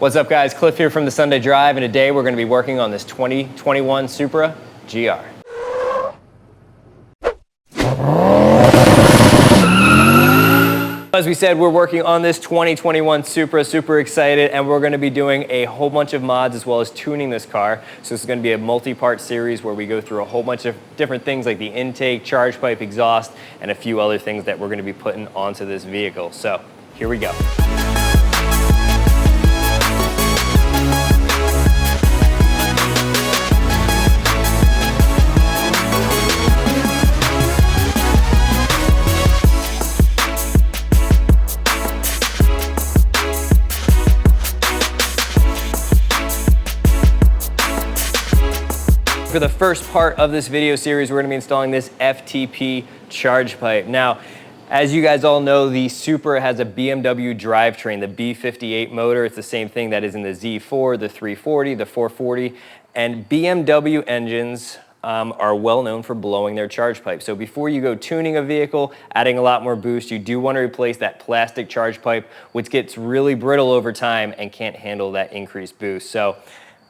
What's up guys, Cliff here from the Sunday Drive, and today we're going to be working on this 2021 Supra GR. As we said, we're working on this 2021 Supra, super excited, and we're going to be doing a whole bunch of mods as well as tuning this car. So this is going to be a multi-part series where we go through a whole bunch of different things like the intake, charge pipe, exhaust, and a few other things that we're going to be putting onto this vehicle. So here we go. For the first part of this video series, we're going to be installing this FTP charge pipe. Now, as you guys all know, the Supra has a BMW drivetrain, the B58 motor. It's the same thing that is in the Z4, the 340, the 440, and BMW engines are well known for blowing their charge pipe. So before you go tuning a vehicle, adding a lot more boost, you do want to replace that plastic charge pipe, which gets really brittle over time and can't handle that increased boost. So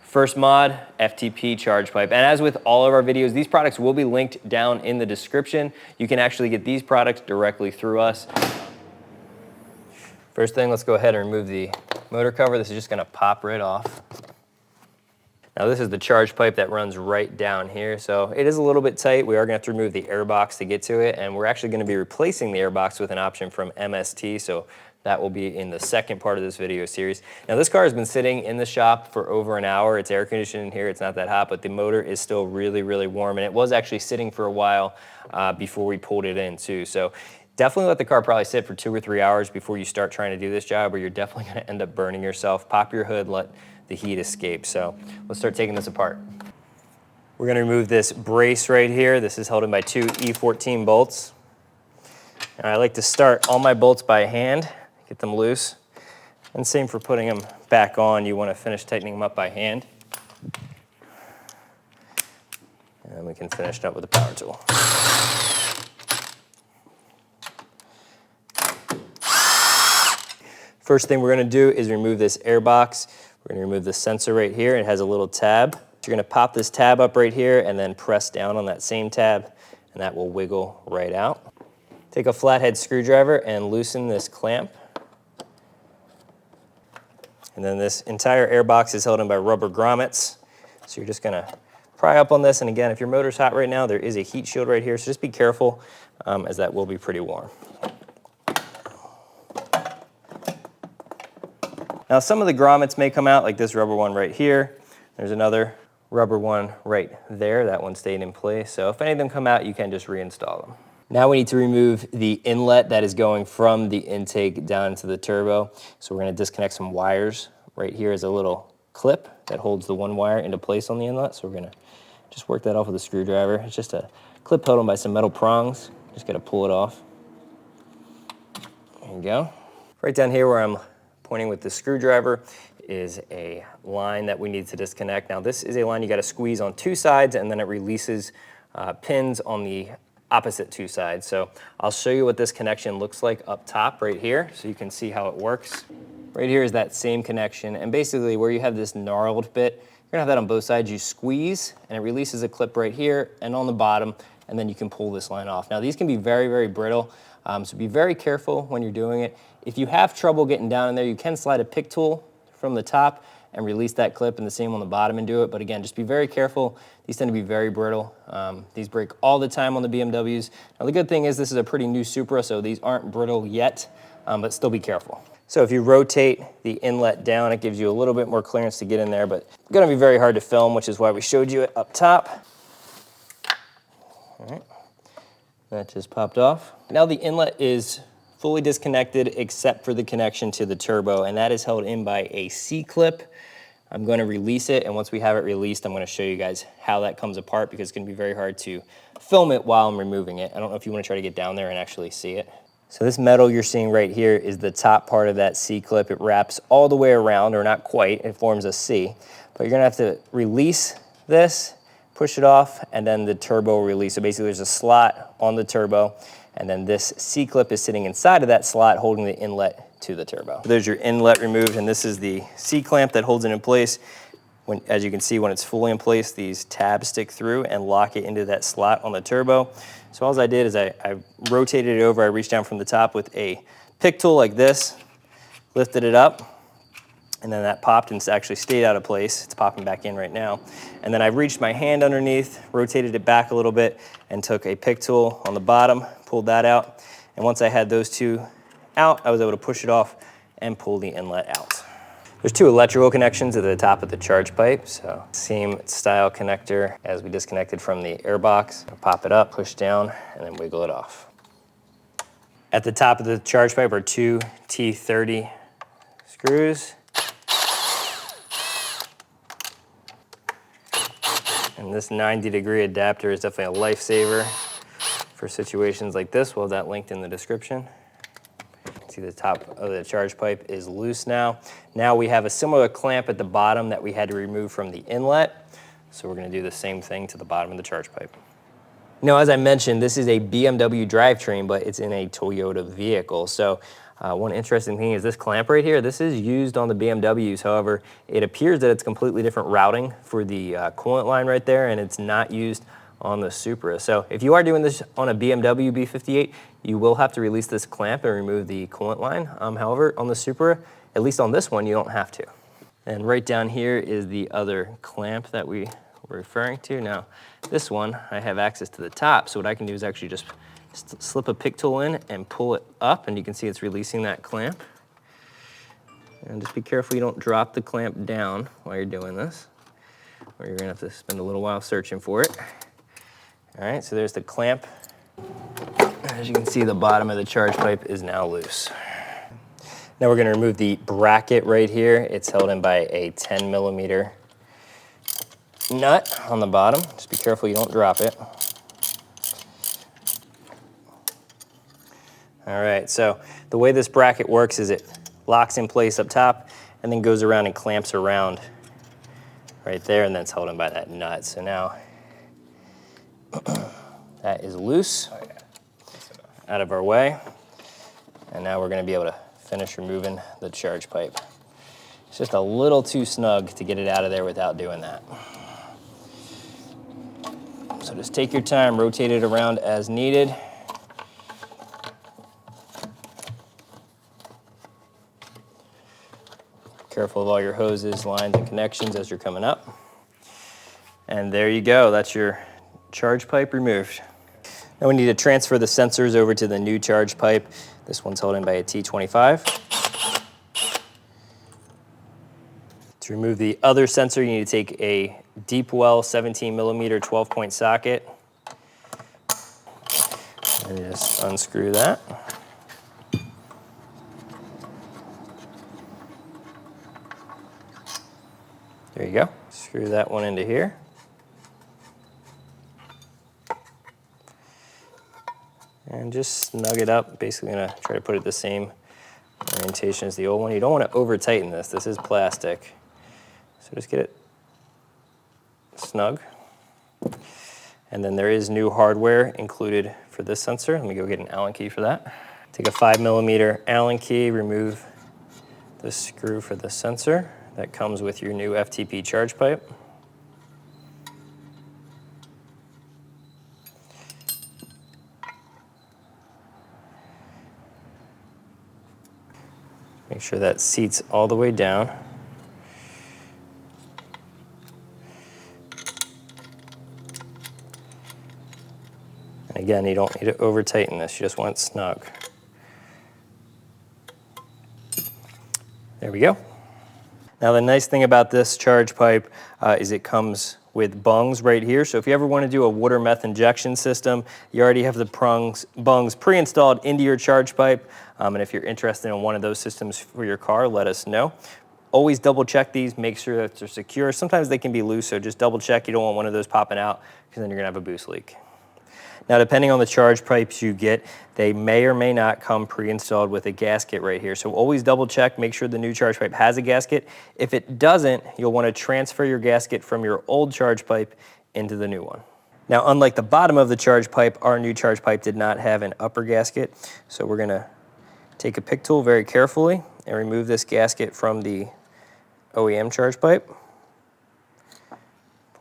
first mod, FTP charge pipe. And as with all of our videos, these products will be linked down in the description. You can actually get these products directly through us. First thing, let's go ahead and remove the motor cover. This is just gonna pop right off. Now this is the charge pipe that runs right down here. So it is a little bit tight. We are gonna have to remove the air box to get to it. And we're actually gonna be replacing the air box with an option from MST. So that will be in the second part of this video series. Now this car has been sitting in the shop for over an hour. It's air conditioned in here, it's not that hot, but the motor is still really, really warm. And it was actually sitting for a while before we pulled it in too. So definitely let the car probably sit for 2 or 3 hours before you start trying to do this job, or you're definitely gonna end up burning yourself. Pop your hood, let the heat escape. So let's start taking this apart. We're gonna remove this brace right here. This is held in by 2 E14 bolts. And I like to start all my bolts by hand, get them loose. And same for putting them back on. You want to finish tightening them up by hand. And then we can finish it up with a power tool. First thing we're going to do is remove this air box. We're going to remove the sensor right here. It has a little tab. You're going to pop this tab up right here and then press down on that same tab, and that will wiggle right out. Take a flathead screwdriver and loosen this clamp. And then this entire air box is held in by rubber grommets. So you're just gonna pry up on this. And again, if your motor's hot right now, there is a heat shield right here. So just be careful as that will be pretty warm. Now some of the grommets may come out, like this rubber one right here. There's another rubber one right there. That one stayed in place. So if any of them come out, you can just reinstall them. Now we need to remove the inlet that is going from the intake down into the turbo. So we're going to disconnect some wires. Right here is a little clip that holds the one wire into place on the inlet. So we're going to just work that off with a screwdriver. It's just a clip held on by some metal prongs. Just got to pull it off. There you go. Right down here where I'm pointing with the screwdriver is a line that we need to disconnect. Now this is a line you got to squeeze on 2 sides, and then it releases pins on the opposite 2 sides. So I'll show you what this connection looks like up top right here so you can see how it works. Right here is that same connection, and basically where you have this gnarled bit, you're gonna have that on both sides. You squeeze and it releases a clip right here and on the bottom, and then you can pull this line off. Now these can be very, very brittle, so be very careful when you're doing it. If you have trouble getting down in there, you can slide a pick tool from the top and release that clip, and the same on the bottom and do it. But again, just be very careful. These tend to be very brittle. These break all the time on the BMWs. Now the good thing is this is a pretty new Supra, so these aren't brittle yet, but still be careful. So if you rotate the inlet down, it gives you a little bit more clearance to get in there, but it's gonna be very hard to film, which is why we showed you it up top. All right, that just popped off. Now the inlet is fully disconnected except for the connection to the turbo, and that is held in by a C-clip. I'm going to release it, and once we have it released, I'm going to show you guys how that comes apart, because it's going to be very hard to film it while I'm removing it. I don't know if you want to try to get down there and actually see it. So this metal you're seeing right here is the top part of that C-clip. It wraps all the way around, or not quite, it forms a C. But you're going to have to release this, push it off, and then the turbo will release. So basically there's a slot on the turbo, and then this C-clip is sitting inside of that slot holding the inlet to the turbo. There's your inlet removed, and this is the C-clamp that holds it in place. As you can see, when it's fully in place, these tabs stick through and lock it into that slot on the turbo. So all I did is I rotated it over. I reached down from the top with a pick tool like this, lifted it up, and then that popped and actually stayed out of place. It's popping back in right now. And then I reached my hand underneath, rotated it back a little bit, and took a pick tool on the bottom, pulled that out. And once I had those two out, I was able to push it off and pull the inlet out. There's two electrical connections at the top of the charge pipe, so same style connector as we disconnected from the air box. Pop it up, push down, and then wiggle it off. At the top of the charge pipe are two T30 screws. And this 90-degree adapter is definitely a lifesaver for situations like this. We'll have that linked in the description. See, the top of the charge pipe is loose now. Now we have a similar clamp at the bottom that we had to remove from the inlet. So we're gonna do the same thing to the bottom of the charge pipe. Now, as I mentioned, this is a BMW drivetrain, but it's in a Toyota vehicle. So one interesting thing is this clamp right here. This is used on the BMWs. However, it appears that it's completely different routing for the coolant line right there, and it's not used on the Supra. So if you are doing this on a BMW B58, you will have to release this clamp and remove the coolant line. However, on the Supra, at least on this one, you don't have to. And right down here is the other clamp that we were referring to. Now, this one, I have access to the top, so what I can do is actually just slip a pick tool in and pull it up, and you can see it's releasing that clamp. And just be careful you don't drop the clamp down while you're doing this, or you're gonna have to spend a little while searching for it. All right, so there's the clamp. As you can see, the bottom of the charge pipe is now loose. Now we're gonna remove the bracket right here. It's held in by a 10mm nut on the bottom. Just be careful you don't drop it. All right, so the way this bracket works is it locks in place up top and then goes around and clamps around right there, and then it's held in by that nut. So now that is loose, out of our way. And now we're gonna be able to finish removing the charge pipe. It's just a little too snug to get it out of there without doing that. So just take your time, rotate it around as needed. Careful of all your hoses, lines, and connections as you're coming up. And there you go, that's your charge pipe removed. Now we need to transfer the sensors over to the new charge pipe. This one's held in by a T25. To remove the other sensor, you need to take a deep well 17mm 12-point socket and just unscrew that. There you go. Screw that one into here. And just snug it up. Basically gonna try to put it the same orientation as the old one. You don't want to over tighten this. This is plastic. So just get it snug. And then there is new hardware included for this sensor. Let me go get an Allen key for that. Take a 5mm Allen key, remove the screw for the sensor. That comes with your new FTP charge pipe. Make sure that seats all the way down. And again, you don't need to over tighten this, you just want it snug. There we go. Now the nice thing about this charge pipe is it comes with bungs right here. So if you ever want to do a water meth injection system, you already have the bungs pre-installed into your charge pipe. And if you're interested in one of those systems for your car, let us know. Always double check these, make sure that they're secure. Sometimes they can be loose, so just double check. You don't want one of those popping out because then you're gonna have a boost leak. Now, depending on the charge pipes you get, they may or may not come pre-installed with a gasket right here. So always double check, make sure the new charge pipe has a gasket. If it doesn't, you'll want to transfer your gasket from your old charge pipe into the new one. Now, unlike the bottom of the charge pipe, our new charge pipe did not have an upper gasket. So we're gonna Take a pick tool very carefully and remove this gasket from the OEM charge pipe.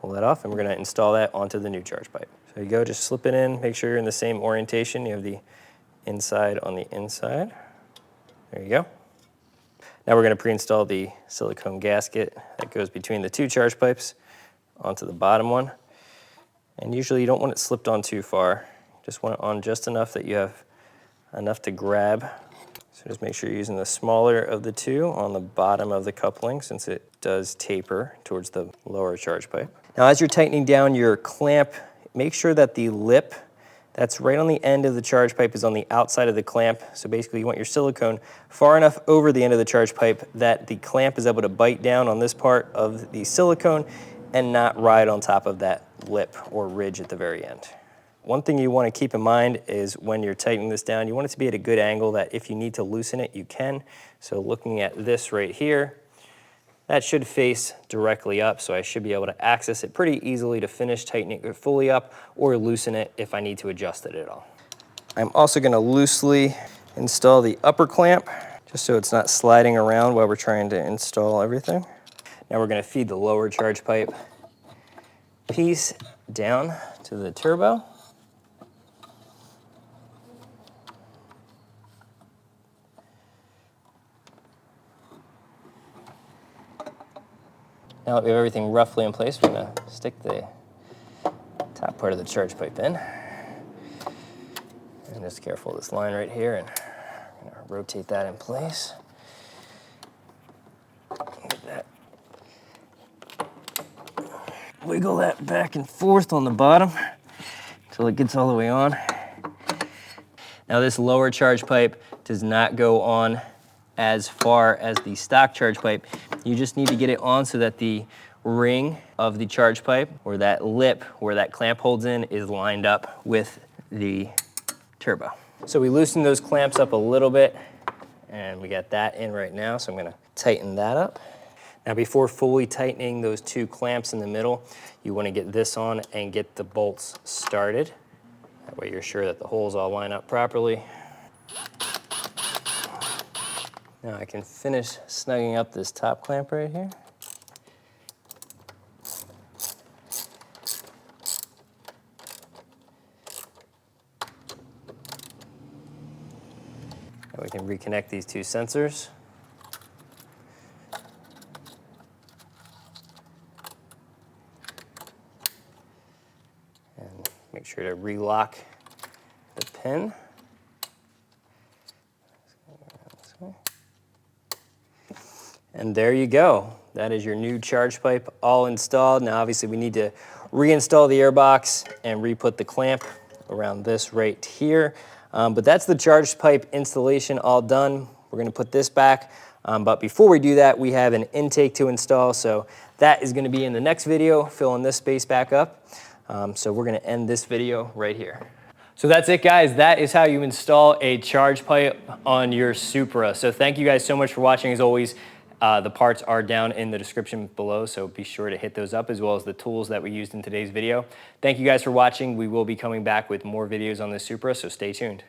Pull that off, and we're going to install that onto the new charge pipe. So you go, just slip it in, make sure you're in the same orientation. You have the inside on the inside. There you go. Now we're going to pre-install the silicone gasket that goes between the two charge pipes onto the bottom one. And usually you don't want it slipped on too far. Just want it on just enough that you have enough to grab. So just make sure you're using the smaller of the two on the bottom of the coupling, since it does taper towards the lower charge pipe. Now as you're tightening down your clamp, make sure that the lip that's right on the end of the charge pipe is on the outside of the clamp. So basically you want your silicone far enough over the end of the charge pipe that the clamp is able to bite down on this part of the silicone and not ride on top of that lip or ridge at the very end. One thing you want to keep in mind is when you're tightening this down, you want it to be at a good angle that if you need to loosen it, you can. So looking at this right here, that should face directly up, so I should be able to access it pretty easily to finish tightening it fully up or loosen it if I need to adjust it at all. I'm also going to loosely install the upper clamp just so it's not sliding around while we're trying to install everything. Now we're going to feed the lower charge pipe piece down to the turbo. Now that we have everything roughly in place, we're going to stick the top part of the charge pipe in. And just careful of this line right here, and I'm going to rotate that in place. Get that. Wiggle that back and forth on the bottom until it gets all the way on. Now this lower charge pipe does not go on as far as the stock charge pipe. You just need to get it on so that the ring of the charge pipe, or that lip where that clamp holds in, is lined up with the turbo. So we loosened those clamps up a little bit, and we got that in right now, so I'm gonna tighten that up. Now before fully tightening those two clamps in the middle, you wanna get this on and get the bolts started. That way you're sure that the holes all line up properly. Now I can finish snugging up this top clamp right here. Now we can reconnect these two sensors. And make sure to relock the pin. And there you go. That is your new charge pipe all installed. Now obviously we need to reinstall the air box and re-put the clamp around this right here. But that's the charge pipe installation all done. We're gonna put this back. But before we do that, we have an intake to install. So that is gonna be in the next video, filling this space back up. So we're gonna end this video right here. So that's it, guys. That is how you install a charge pipe on your Supra. So thank you guys so much for watching. As always, the parts are down in the description below, so be sure to hit those up, as well as the tools that we used in today's video. Thank you guys for watching. We will be coming back with more videos on this Supra, so stay tuned.